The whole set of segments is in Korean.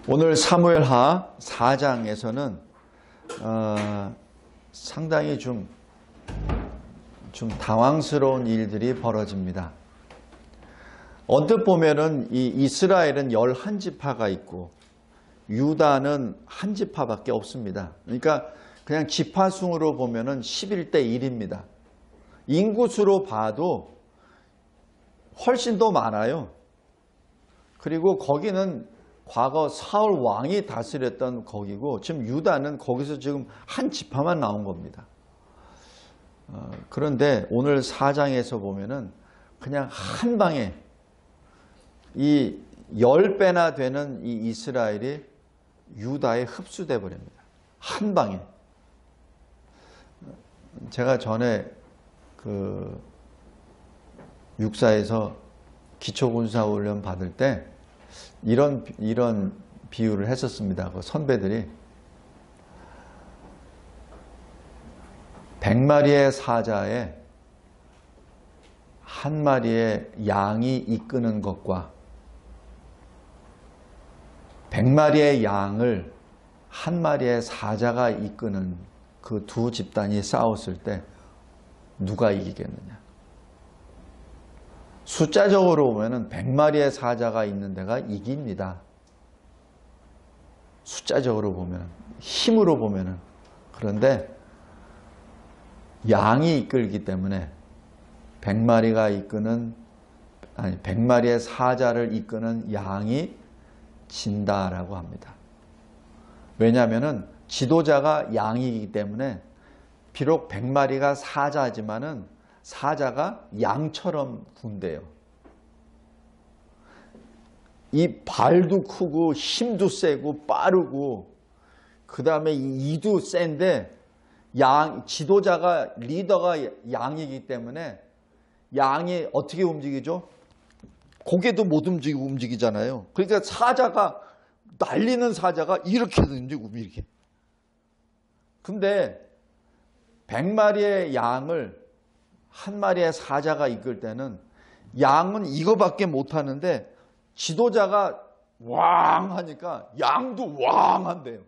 오늘 사무엘하 4장에서는 상당히 좀 당황스러운 일들이 벌어집니다. 언뜻 보면은 이 이스라엘은 11지파가 있고 유다는 한 지파밖에 없습니다. 그러니까 그냥 지파수로 보면은 11대 1입니다. 인구수로 봐도 훨씬 더 많아요. 그리고 거기는 과거 사울 왕이 다스렸던 거기고 지금 유다는 거기서 지금 한 지파만 나온 겁니다. 그런데 오늘 4장에서 보면은 그냥 한 방에 이 10배나 되는 이 이스라엘이 유다에 흡수돼 버립니다. 한 방에. 제가 전에 그 육사에서 기초군사훈련 받을 때 이런 비유를 했었습니다. 그 선배들이 100마리의 사자에 한 마리의 양이 이끄는 것과 100마리의 양을 한 마리의 사자가 이끄는 그 두 집단이 싸웠을 때 누가 이기겠느냐. 숫자적으로 보면은 100마리의 사자가 있는 데가 이깁니다. 숫자적으로 보면, 힘으로 보면은. 그런데 양이 이끌기 때문에 100마리의 사자를 이끄는 양이 진다라고 합니다. 왜냐하면은 지도자가 양이기 때문에 비록 100마리가 사자지만은 사자가 양처럼 군대요. 이 발도 크고 힘도 세고 빠르고 그 다음에 이도 센데 지도자가 리더가 양이기 때문에 양이 어떻게 움직이죠? 고개도 못 움직이잖아요. 그러니까 날리는 사자가 이렇게 움직이고 이렇게. 근데 100마리의 양을 한 마리의 사자가 이끌 때는 양은 이거밖에 못하는데 지도자가 왕 하니까 양도 왕 한대요.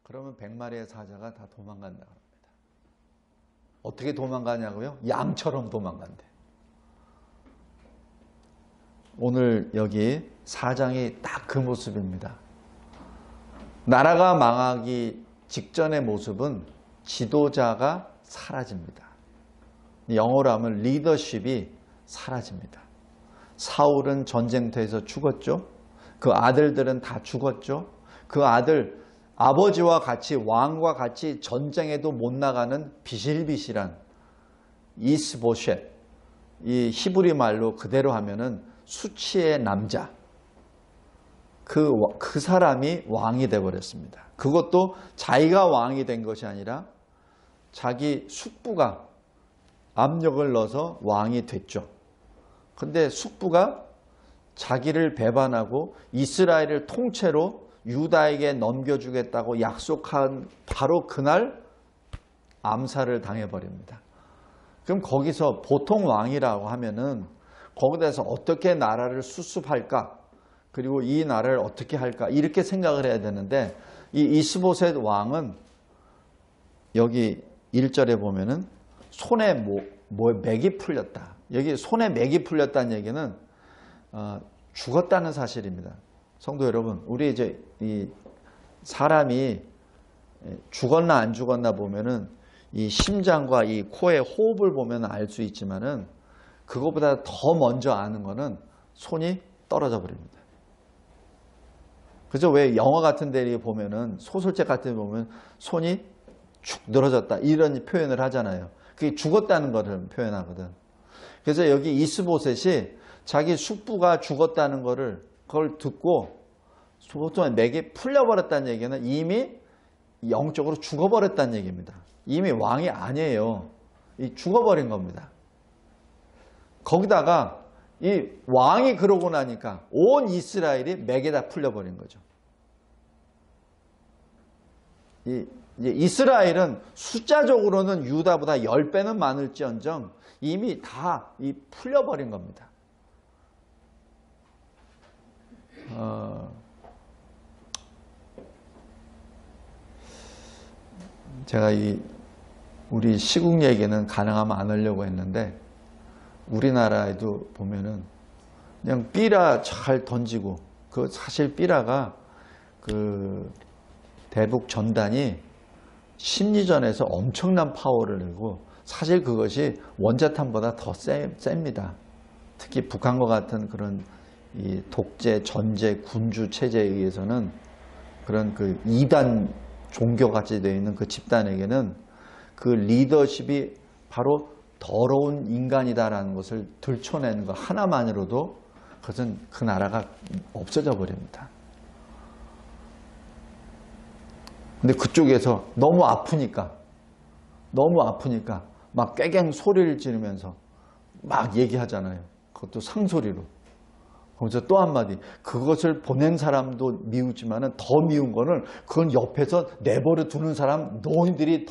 그러면 100마리의 사자가 다 도망간다고 합니다. 어떻게 도망가냐고요? 양처럼 도망간대. 오늘 여기 4장이 딱 그 모습입니다. 나라가 망하기 직전의 모습은 지도자가 사라집니다. 영어로 하면 리더십이 사라집니다. 사울은 전쟁터에서 죽었죠. 그 아들들은 다 죽었죠. 그 아버지와 같이 왕과 같이 전쟁에도 못 나가는 비실비실한 이스보셋, 이 히브리 말로 그대로 하면은 수치의 남자, 그 사람이 왕이 되어버렸습니다. 그것도 자기가 왕이 된 것이 아니라 자기 숙부가 압력을 넣어서 왕이 됐죠. 근데 숙부가 자기를 배반하고 이스라엘을 통째로 유다에게 넘겨주겠다고 약속한 바로 그날 암살을 당해버립니다. 그럼 거기서 보통 왕이라고 하면은 거기에서 어떻게 나라를 수습할까? 그리고 이 나라를 어떻게 할까? 이렇게 생각을 해야 되는데 이 이스보셋 왕은 여기 1절에 보면은 손에 맥이 풀렸다. 여기 손에 맥이 풀렸다는 얘기는 죽었다는 사실입니다. 성도 여러분, 우리 이제 이 사람이 죽었나 안 죽었나 보면은 이 심장과 이 코의 호흡을 보면 알 수 있지만은 그거보다 더 먼저 아는 거는 손이 떨어져 버립니다. 그죠? 왜 영화 같은 데 보면은 소설책 같은 데 보면 손이 축 늘어졌다 이런 표현을 하잖아요. 그게 죽었다는 것을 표현하거든. 그래서 여기 이스보셋이 자기 숙부가 죽었다는 그걸 듣고 보통 맥이 풀려버렸다는 얘기는 이미 영적으로 죽어버렸다는 얘기입니다. 이미 왕이 아니에요. 죽어버린 겁니다. 거기다가 이 왕이 그러고 나니까 온 이스라엘이 맥에다 풀려버린 거죠. 이스라엘은 숫자적으로는 유다보다 10배는 많을지언정 이미 다 풀려버린 겁니다. 제가 우리 시국 얘기는 가능하면 안 하려고 했는데, 우리나라에도 보면은 그냥 삐라 잘 던지고, 사실 삐라가 대북 전단이 심리전에서 엄청난 파워를 내고, 사실 그것이 원자탄보다 더 셉니다. 특히 북한과 같은 그런 이 독재, 전제, 군주 체제에 의해서는 그런 2단 종교같이 되어 있는 그 집단에게는 그 리더십이 바로 더러운 인간이다라는 것을 들춰내는 것 하나만으로도 그것은 그 나라가 없어져 버립니다. 근데 그쪽에서 너무 아프니까 막 꾀갱 소리를 지르면서 막 얘기하잖아요. 그것도 상소리로. 거기서 또 한마디, 그것을 보낸 사람도 미우지만은 더 미운 거는 그건 옆에서 내버려 두는 사람, 너희들이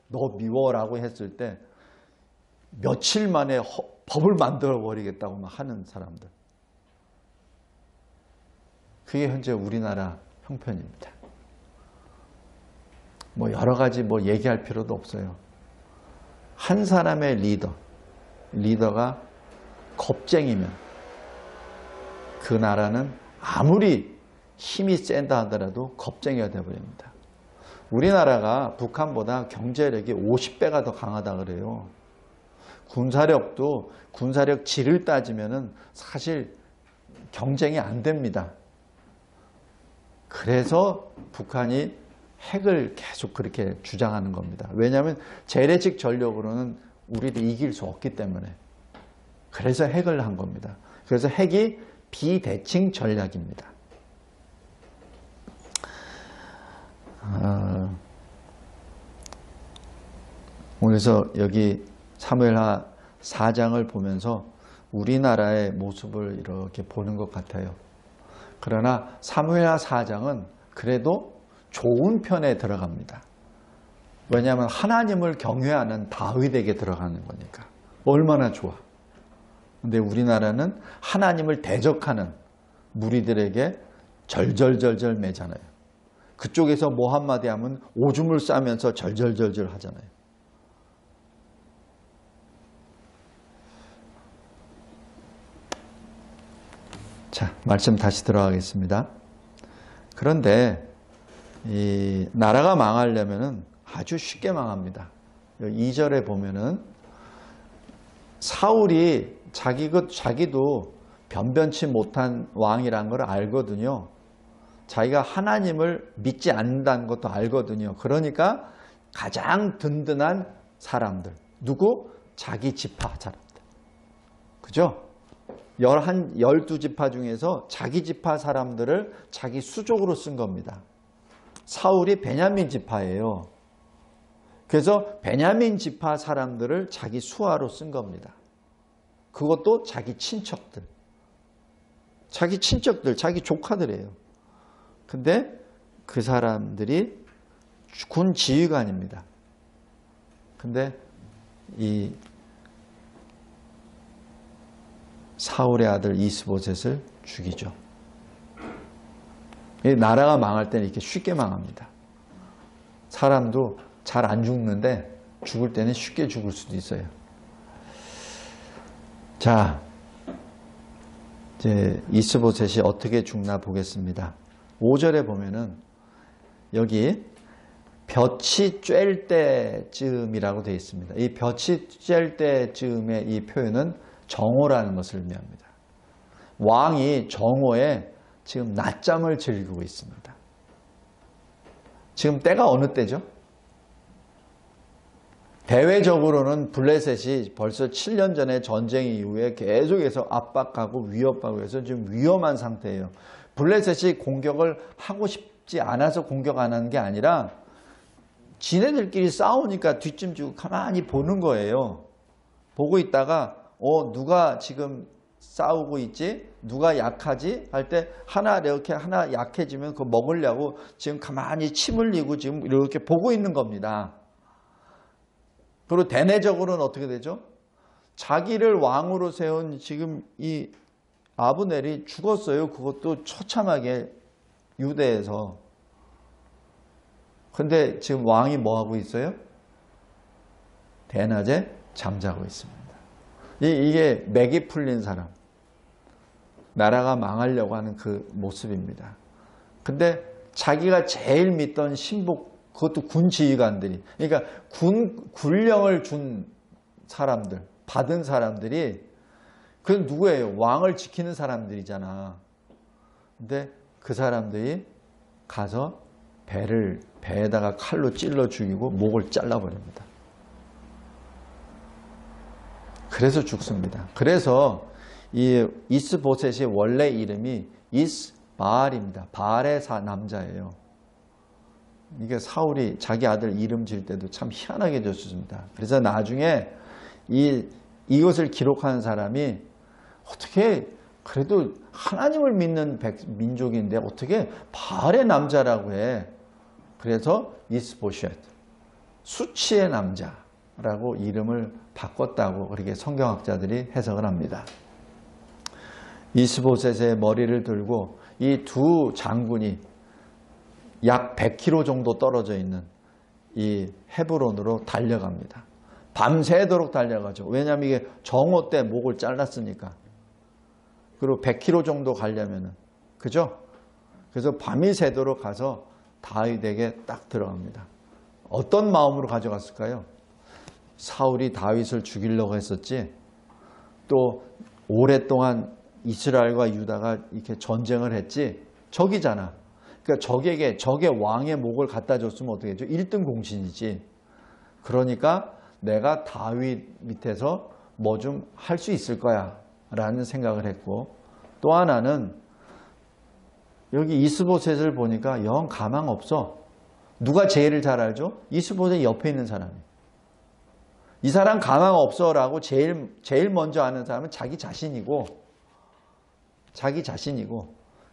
너 미워라고 했을 때 며칠 만에 법을 만들어 버리겠다고 막 하는 사람들. 그게 현재 우리나라 형편입니다. 뭐 여러 가지 얘기할 필요도 없어요. 한 사람의 리더가 겁쟁이면 그 나라는 아무리 힘이 센다 하더라도 겁쟁이가 되어버립니다. 우리나라가 북한보다 경제력이 50배가 더 강하다 그래요. 군사력 질을 따지면은 사실 경쟁이 안 됩니다. 그래서 북한이 핵을 계속 그렇게 주장하는 겁니다. 왜냐하면 재래식 전력으로는 우리를 이길 수 없기 때문에. 그래서 핵을 한 겁니다. 그래서 핵이 비대칭 전략입니다. 그래서 여기 사무엘하 4장을 보면서 우리나라의 모습을 이렇게 보는 것 같아요. 그러나 사무엘하 4장은 그래도 좋은 편에 들어갑니다. 왜냐하면 하나님을 경외하는 다윗에게 들어가는 거니까. 얼마나 좋아. 근데 우리나라는 하나님을 대적하는 무리들에게 절절절절 매잖아요. 그쪽에서 뭐 한마디 하면 오줌을 싸면서 절절절절 하잖아요. 자, 말씀 다시 들어가겠습니다. 그런데 이 나라가 망하려면은 아주 쉽게 망합니다. 2절에 보면은 사울이 자기도 변변치 못한 왕이라는 걸 알거든요. 자기가 하나님을 믿지 않는다는 것도 알거든요. 그러니까 가장 든든한 사람들. 누구? 자기 지파 사람들. 그죠? 12지파 중에서 자기 지파 사람들을 자기 수족으로 쓴 겁니다. 사울이 베냐민 지파예요. 그래서 베냐민 지파 사람들을 자기 수하로 쓴 겁니다. 그것도 자기 친척들, 자기 조카들이에요. 근데 그 사람들이 군 지휘관입니다. 근데 이 사울의 아들 이스보셋을 죽이죠. 나라가 망할 때는 이렇게 쉽게 망합니다. 사람도 잘 안 죽는데 죽을 때는 쉽게 죽을 수도 있어요. 자, 이제 이스보셋이 어떻게 죽나 보겠습니다. 5절에 보면은 여기 볕이 쬐을 때쯤이라고 되어 있습니다. 이 볕이 쬐을 때쯤의 이 표현은 정오라는 것을 의미합니다. 왕이 정오에 지금 낮잠을 즐기고 있습니다. 지금 때가 어느 때죠? 대외적으로는 블레셋이 벌써 7년 전에 전쟁 이후에 계속해서 압박하고 위협하고 해서 지금 위험한 상태예요. 블레셋이 공격을 하고 싶지 않아서 공격 안 하는 게 아니라 지네들끼리 싸우니까 뒷짐지고 가만히 보는 거예요. 보고 있다가 누가 지금 싸우고 있지? 누가 약하지? 할 때 하나 약해지면 그거 먹으려고 지금 가만히 침 흘리고 지금 이렇게 보고 있는 겁니다. 그리고 대내적으로는 어떻게 되죠? 자기를 왕으로 세운 지금 이 아브넬이 죽었어요. 그것도 처참하게 유대에서. 근데 지금 왕이 뭐 하고 있어요? 대낮에 잠자고 있습니다. 이게 맥이 풀린 사람. 나라가 망하려고 하는 그 모습입니다. 근데 자기가 제일 믿던 신복, 그것도 군 지휘관들이, 그러니까 군령을 준 사람들, 받은 사람들이, 그건 누구예요? 왕을 지키는 사람들이잖아. 근데 그 사람들이 가서 배에다가 칼로 찔러 죽이고 목을 잘라버립니다. 그래서 죽습니다. 그래서 이 이스보셋의 원래 이름이 이스바알입니다. 바알의 남자예요. 이게 사울이 자기 아들 이름 지을 때도 참 희한하게 지었습니다. 그래서 나중에 이것을 기록하는 사람이 어떻게 그래도 하나님을 믿는 민족인데 어떻게 바알의 남자라고 해. 그래서 이스보셋, 수치의 남자라고 이름을 바꿨다고 그렇게 성경학자들이 해석을 합니다. 이스보셋의 머리를 들고 이 두 장군이 약 100km 정도 떨어져 있는 이 헤브론으로 달려갑니다. 밤새도록 달려가죠. 왜냐하면 이게 정오 때 목을 잘랐으니까. 그리고 100km 정도 가려면은, 그죠? 그래서 밤이 새도록 가서 다윗에게 딱 들어갑니다. 어떤 마음으로 가져갔을까요? 사울이 다윗을 죽이려고 했었지, 또 오랫동안 이스라엘과 유다가 이렇게 전쟁을 했지, 적이잖아. 그러니까 적의 왕의 목을 갖다 줬으면 어떻게 했죠? 1등 공신이지. 그러니까 내가 다윗 밑에서 뭐 좀 할 수 있을 거야 라는 생각을 했고, 또 하나는 여기 이스보셋을 보니까 영 가망 없어. 누가 제일 잘 알죠? 이스보셋 옆에 있는 사람이. 이 사람 가망 없어라고 제일 먼저 아는 사람은 자기 자신이고,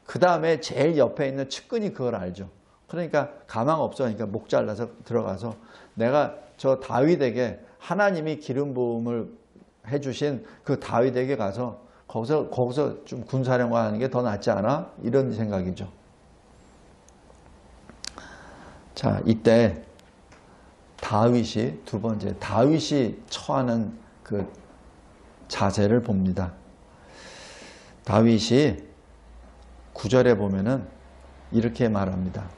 그 다음에 제일 옆에 있는 측근이 그걸 알죠. 그러니까 가망 없어. 그러니까 목 잘라서 들어가서 내가 저 다윗에게 하나님이 기름 부음을 해주신 그 다윗에게 가서 거기서 좀 군사령관 하는 게 더 낫지 않아? 이런 생각이죠. 자, 이때 다윗이 두 번째, 다윗이 처하는 그 자세를 봅니다. 다윗이 9절에 보면은 이렇게 말합니다.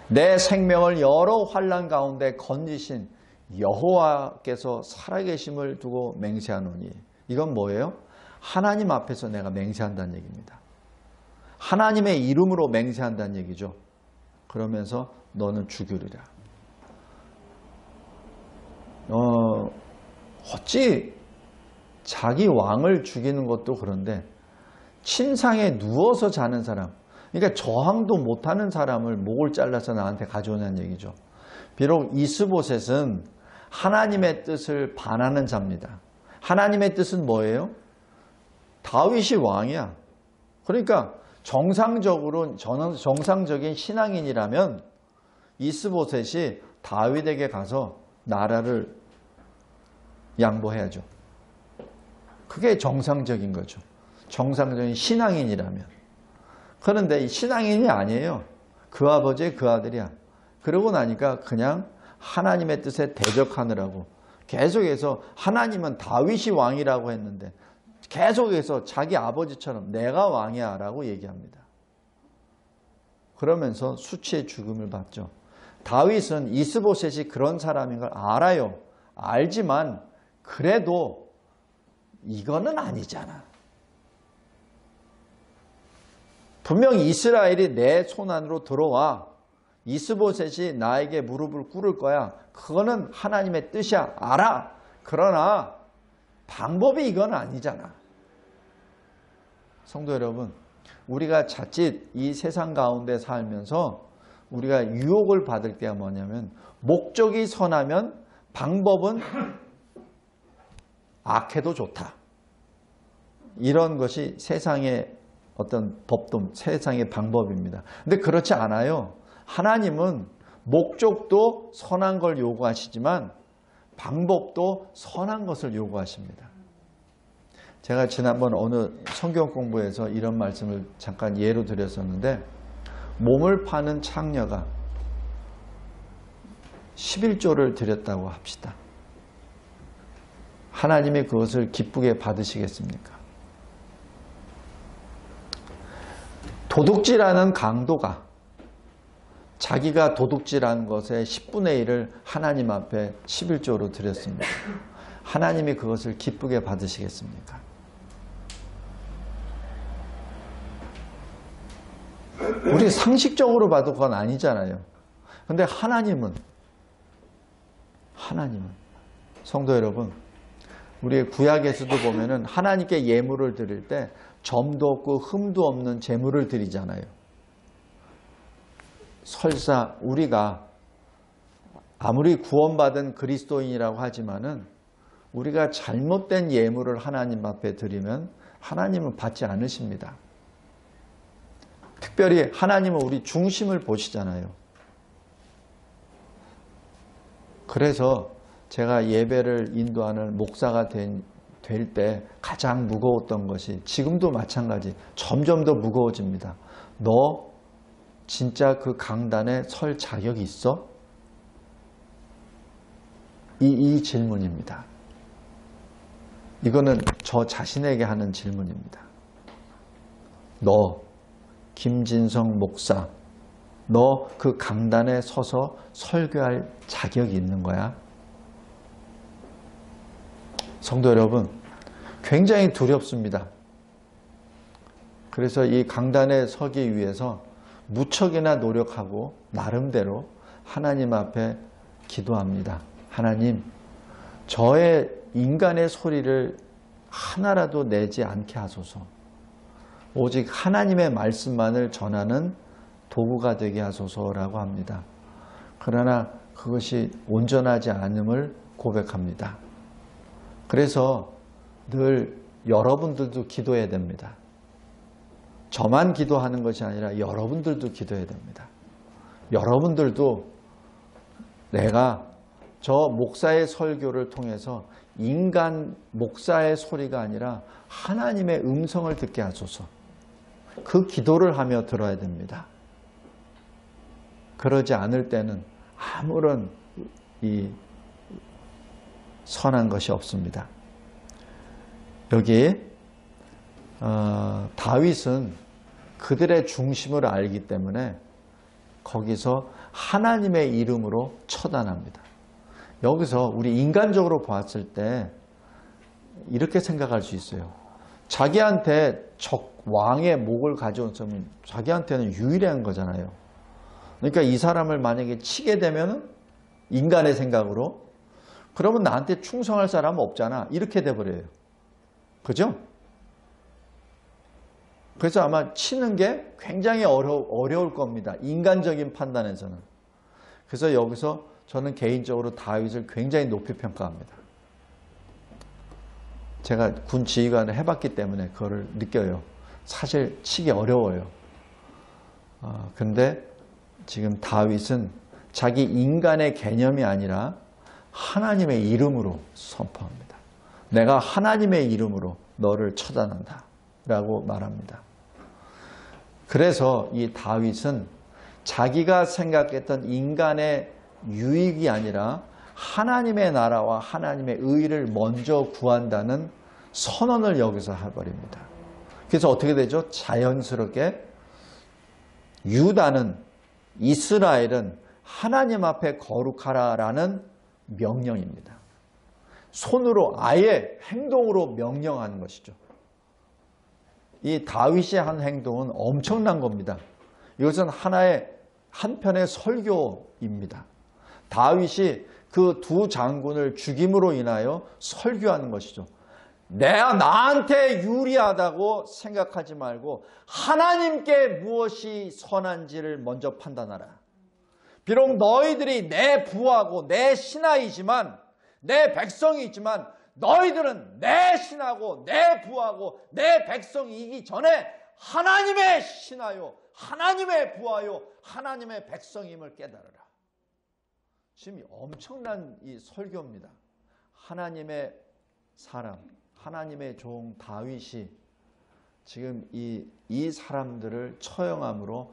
내 생명을 여러 환난 가운데 건지신 여호와께서 살아계심을 두고 맹세하노니. 이건 뭐예요? 하나님 앞에서 내가 맹세한다는 얘기입니다. 하나님의 이름으로 맹세한다는 얘기죠. 그러면서 너는 죽으리라. 어찌 자기 왕을 죽이는 것도 그런데 침상에 누워서 자는 사람, 그러니까 저항도 못하는 사람을 목을 잘라서 나한테 가져오냐는 얘기죠. 비록 이스보셋은 하나님의 뜻을 반하는 자입니다. 하나님의 뜻은 뭐예요? 다윗이 왕이야. 그러니까 정상적인 신앙인이라면 이스보셋이 다윗에게 가서 나라를 양보해야죠. 그게 정상적인 거죠. 정상적인 신앙인이라면. 그런데 이 신앙인이 아니에요. 그 아버지 그 아들이야. 그러고 나니까 그냥 하나님의 뜻에 대적하느라고 계속해서, 하나님은 다윗이 왕이라고 했는데 계속해서 자기 아버지처럼 내가 왕이야 라고 얘기합니다. 그러면서 수치의 죽음을 받죠. 다윗은 이스보셋이 그런 사람인 걸 알아요. 알지만 그래도 이거는 아니잖아. 분명히 이스라엘이 내 손안으로 들어와 이스보셋이 나에게 무릎을 꿇을 거야. 그거는 하나님의 뜻이야. 알아. 그러나 방법이 이건 아니잖아. 성도 여러분, 우리가 자칫 이 세상 가운데 살면서 우리가 유혹을 받을 때가 뭐냐면, 목적이 선하면 방법은 악해도 좋다. 이런 것이 세상의 어떤 법도, 세상의 방법입니다. 근데 그렇지 않아요. 하나님은 목적도 선한 걸 요구하시지만 방법도 선한 것을 요구하십니다. 제가 지난번 어느 성경 공부에서 이런 말씀을 잠깐 예로 드렸었는데, 몸을 파는 창녀가 11조를 드렸다고 합시다. 하나님이 그것을 기쁘게 받으시겠습니까? 도둑질하는 강도가 자기가 도둑질한 것의 10분의 1을 하나님 앞에 11조로 드렸습니다. 하나님이 그것을 기쁘게 받으시겠습니까? 우리 상식적으로 봐도 그건 아니잖아요. 근데 하나님은 성도 여러분, 우리의 구약에서도 보면은 하나님께 예물을 드릴 때 점도 없고 흠도 없는 제물을 드리잖아요. 설사 우리가 아무리 구원받은 그리스도인이라고 하지만은 우리가 잘못된 예물을 하나님 앞에 드리면 하나님은 받지 않으십니다. 특별히 하나님은 우리 중심을 보시잖아요. 그래서 제가 예배를 인도하는 목사가 될 때 가장 무거웠던 것이, 지금도 마찬가지, 점점 더 무거워집니다. 너 진짜 그 강단에 설 자격이 있어? 이 질문입니다. 이거는 저 자신에게 하는 질문입니다. 너 김진성 목사, 너 그 강단에 서서 설교할 자격이 있는 거야? 성도 여러분, 굉장히 두렵습니다. 그래서 이 강단에 서기 위해서 무척이나 노력하고 나름대로 하나님 앞에 기도합니다. 하나님, 저의 인간의 소리를 하나라도 내지 않게 하소서. 오직 하나님의 말씀만을 전하는 도구가 되게 하소서라고 합니다. 그러나 그것이 온전하지 않음을 고백합니다. 그래서 늘 여러분들도 기도해야 됩니다. 저만 기도하는 것이 아니라 여러분들도 기도해야 됩니다. 여러분들도 내가 저 목사의 설교를 통해서 인간 목사의 소리가 아니라 하나님의 음성을 듣게 하소서. 그 기도를 하며 들어야 됩니다. 그러지 않을 때는 아무런 선한 것이 없습니다. 여기 다윗은 그들의 중심을 알기 때문에 거기서 하나님의 이름으로 처단합니다. 여기서 우리 인간적으로 봤을 때 이렇게 생각할 수 있어요. 자기한테 왕의 목을 가져온 사람은 자기한테는 유일한 거잖아요. 그러니까 이 사람을 만약에 치게 되면 인간의 생각으로, 그러면 나한테 충성할 사람은 없잖아. 이렇게 돼버려요. 그죠? 그래서 아마 치는 게 굉장히 어려울 겁니다. 인간적인 판단에서는. 그래서 여기서 저는 개인적으로 다윗을 굉장히 높이 평가합니다. 제가 군 지휘관을 해봤기 때문에 그거를 느껴요. 사실 치기 어려워요. 근데 지금 다윗은 자기 인간의 개념이 아니라 하나님의 이름으로 선포합니다. 내가 하나님의 이름으로 너를 처단한다 라고 말합니다. 그래서 이 다윗은 자기가 생각했던 인간의 유익이 아니라 하나님의 나라와 하나님의 의를 먼저 구한다는 선언을 여기서 해버립니다. 그래서 어떻게 되죠? 자연스럽게 유다는, 이스라엘은 하나님 앞에 거룩하라라는 명령입니다. 손으로, 아예 행동으로 명령하는 것이죠. 이 다윗이 한 행동은 엄청난 겁니다. 이것은 한편의 설교입니다. 다윗이 그 두 장군을 죽임으로 인하여 설교하는 것이죠. 내가 나한테 유리하다고 생각하지 말고 하나님께 무엇이 선한지를 먼저 판단하라. 비록 너희들이 내 부하고 내 신하이지만, 내 백성이지만, 너희들은 내 신하고 내 부하고 내 백성이기 전에 하나님의 신하요, 하나님의 부하요, 하나님의 백성임을 깨달으라. 지금 엄청난 이 설교입니다. 하나님의 사람, 하나님의 종 다윗이 지금 이 사람들을 처형함으로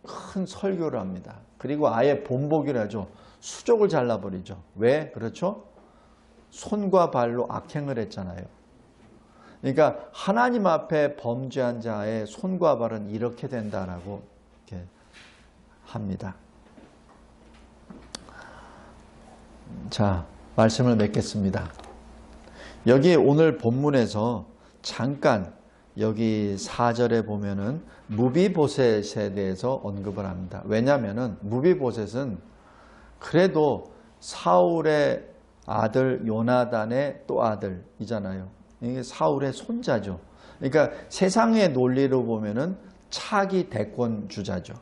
큰 설교를 합니다. 그리고 아예 본보기를 하죠. 수족을 잘라버리죠. 왜? 그렇죠? 손과 발로 악행을 했잖아요. 그러니까 하나님 앞에 범죄한 자의 손과 발은 이렇게 된다라고 이렇게 합니다. 자, 말씀을 맺겠습니다. 여기 오늘 본문에서 잠깐 여기 4절에 보면은 무비보셋에 대해서 언급을 합니다. 왜냐하면은 무비보셋은 그래도 사울의 아들 요나단의 또 아들이잖아요. 이게 사울의 손자죠. 그러니까 세상의 논리로 보면은 차기 대권 주자죠.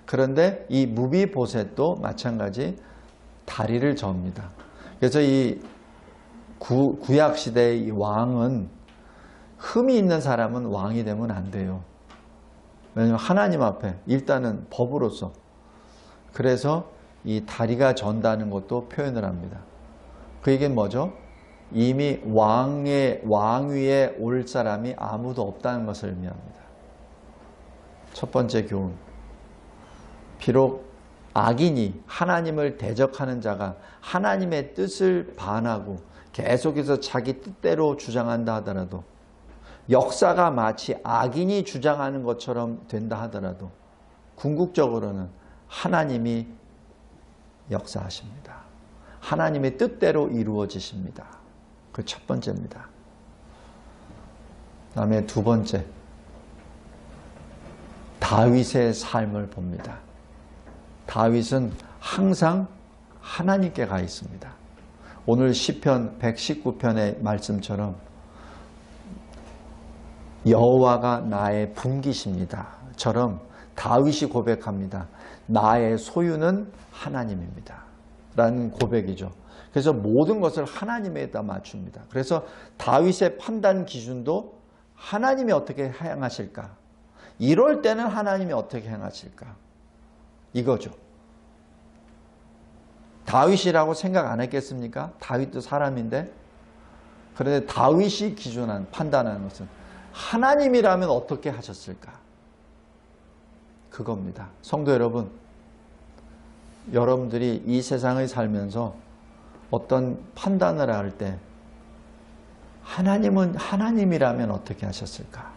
그런데 이 무비보셋도 마찬가지 다리를 저습니다. 그래서 이 구약 시대의 이 왕은 흠이 있는 사람은 왕이 되면 안 돼요. 왜냐하면 하나님 앞에 일단은 법으로서. 그래서 이 다리가 전다는 것도 표현을 합니다. 그 얘기는 뭐죠? 이미 왕 위에 올 사람이 아무도 없다는 것을 의미합니다. 첫 번째 교훈. 비록 악인이 하나님을 대적하는 자가 하나님의 뜻을 반하고 계속해서 자기 뜻대로 주장한다 하더라도, 역사가 마치 악인이 주장하는 것처럼 된다 하더라도 궁극적으로는 하나님이 역사하십니다. 하나님의 뜻대로 이루어지십니다. 그 첫 번째입니다. 그 다음에 두 번째, 다윗의 삶을 봅니다. 다윗은 항상 하나님께 가 있습니다. 오늘 시편 119편의 말씀처럼 여호와가 나의 분기십니다 처럼 다윗이 고백합니다. 나의 소유는 하나님입니다 라는 고백이죠. 그래서 모든 것을 하나님에다 맞춥니다. 그래서 다윗의 판단 기준도 하나님이 어떻게 행하실까, 이럴 때는 하나님이 어떻게 행하실까, 이거죠. 다윗이라고 생각 안 했겠습니까? 다윗도 사람인데. 그런데 다윗이 판단하는 것은 하나님이라면 어떻게 하셨을까? 그겁니다. 성도 여러분, 여러분들이 이 세상을 살면서 어떤 판단을 할 때 하나님은 하나님이라면 어떻게 하셨을까?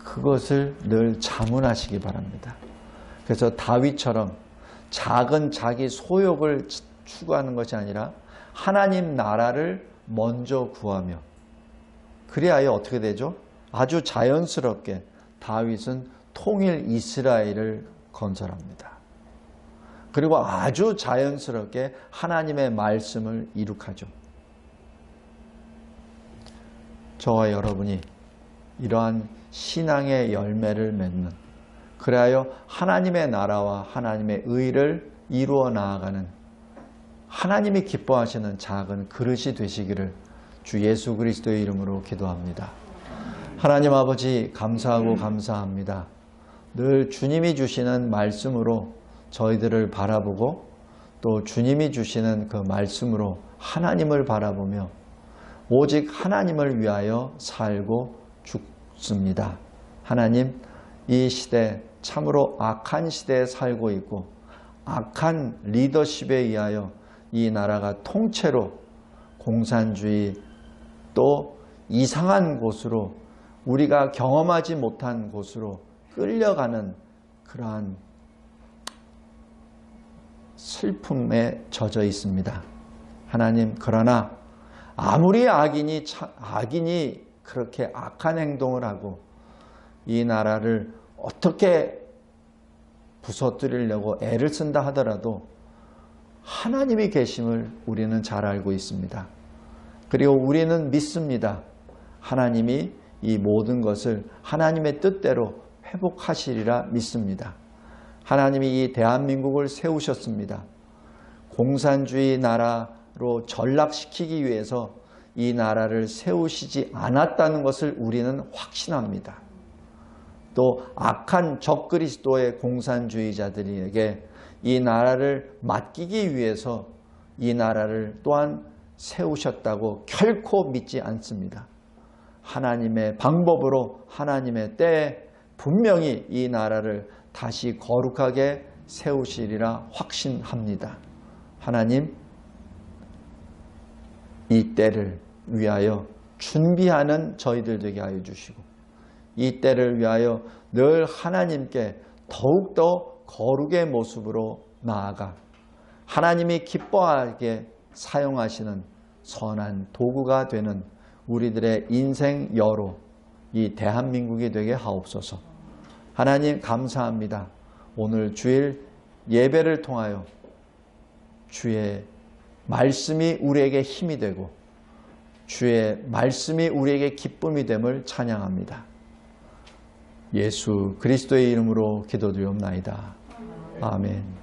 그것을 늘 자문하시기 바랍니다. 그래서 다윗처럼 작은 자기 소욕을 추구하는 것이 아니라 하나님 나라를 먼저 구하며, 그리하여 어떻게 되죠? 아주 자연스럽게 다윗은 통일 이스라엘을 건설합니다. 그리고 아주 자연스럽게 하나님의 말씀을 이룩하죠. 저와 여러분이 이러한 신앙의 열매를 맺는, 그리하여 하나님의 나라와 하나님의 의를 이루어 나아가는 하나님이 기뻐하시는 작은 그릇이 되시기를 주 예수 그리스도의 이름으로 기도합니다. 하나님 아버지, 감사하고 감사합니다. 늘 주님이 주시는 말씀으로 저희들을 바라보고 또 주님이 주시는 그 말씀으로 하나님을 바라보며 오직 하나님을 위하여 살고 죽습니다. 하나님, 이 시대 참으로 악한 시대에 살고 있고 악한 리더십에 의하여 이 나라가 통째로 공산주의 또 이상한 곳으로, 우리가 경험하지 못한 곳으로 끌려가는 그러한 슬픔에 젖어 있습니다. 하나님, 그러나 아무리 악인이 그렇게 악한 행동을 하고 이 나라를 어떻게 부서뜨리려고 애를 쓴다 하더라도 하나님이 계심을 우리는 잘 알고 있습니다. 그리고 우리는 믿습니다. 하나님이 이 모든 것을 하나님의 뜻대로 회복하시리라 믿습니다. 하나님이 이 대한민국을 세우셨습니다. 공산주의 나라로 전락시키기 위해서 이 나라를 세우시지 않았다는 것을 우리는 확신합니다. 또 악한 적그리스도의 공산주의자들에게 이 나라를 맡기기 위해서 이 나라를 또한 세우셨다고 결코 믿지 않습니다. 하나님의 방법으로 하나님의 때에 분명히 이 나라를 다시 거룩하게 세우시리라 확신합니다. 하나님, 이 때를 위하여 준비하는 저희들 되게 하여 주시고 이 때를 위하여 늘 하나님께 더욱더 거룩의 모습으로 나아가 하나님이 기뻐하게 사용하시는 선한 도구가 되는 우리들의 인생 여로 이 대한민국이 되게 하옵소서. 하나님 감사합니다. 오늘 주일 예배를 통하여 주의 말씀이 우리에게 힘이 되고 주의 말씀이 우리에게 기쁨이 됨을 찬양합니다. 예수 그리스도의 이름으로 기도드리옵나이다. 아멘.